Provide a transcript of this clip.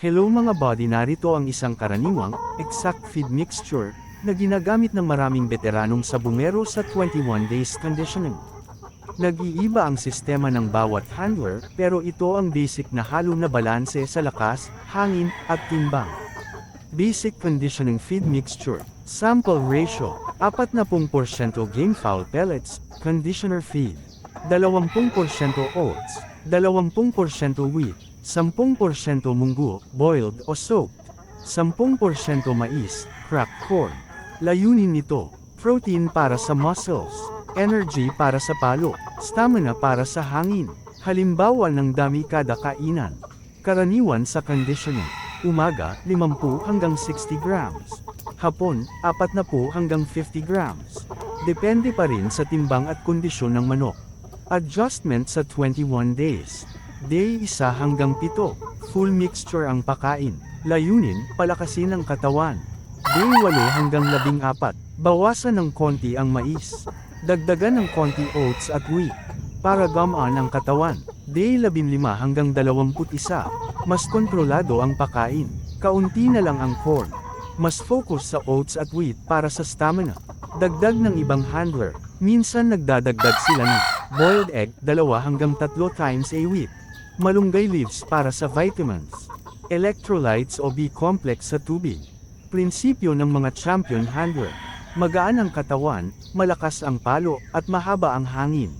Hello mga body, narito ang isang karaniwang, exact feed mixture, na ginagamit ng maraming veteranong sabungero sa 21 days conditioning. Nag-iiba ang sistema ng bawat handler, pero ito ang basic na halo na balanse sa lakas, hangin, at timbang. Basic conditioning feed mixture. Sample ratio, 40% game fowl pellets, conditioner feed. 20% oats, 20% wheat, 10% munggo, boiled o soaked, 10% mais, cracked corn. Layunin nito, protein para sa muscles, energy para sa palo, stamina para sa hangin. Halimbawa ng dami kada kainan. Karaniwan sa conditioning, umaga 50 hanggang 60 grams, hapon 40 hanggang 50 grams. Depende pa rin sa timbang at kondisyon ng manok. Adjustment sa 21 days. Day 1 hanggang 7, full mixture ang pakain. Layunin, palakasin ang katawan. Day 8 hanggang 14, bawasan ng konti ang mais. Dagdagan ng konti oats at wheat, para gumaan ang katawan. Day 15 hanggang 21, mas kontrolado ang pakain. Kaunti na lang ang corn. Mas focus sa oats at wheat para sa stamina. Dagdag ng ibang handler, minsan nagdadagdag sila ng boiled egg 2 hanggang 3 times a week. Malunggay leaves para sa vitamins. Electrolytes o B-complex sa tubig. Prinsipyo ng mga champion handler. Magaan ang katawan, malakas ang palo, at mahaba ang hangin.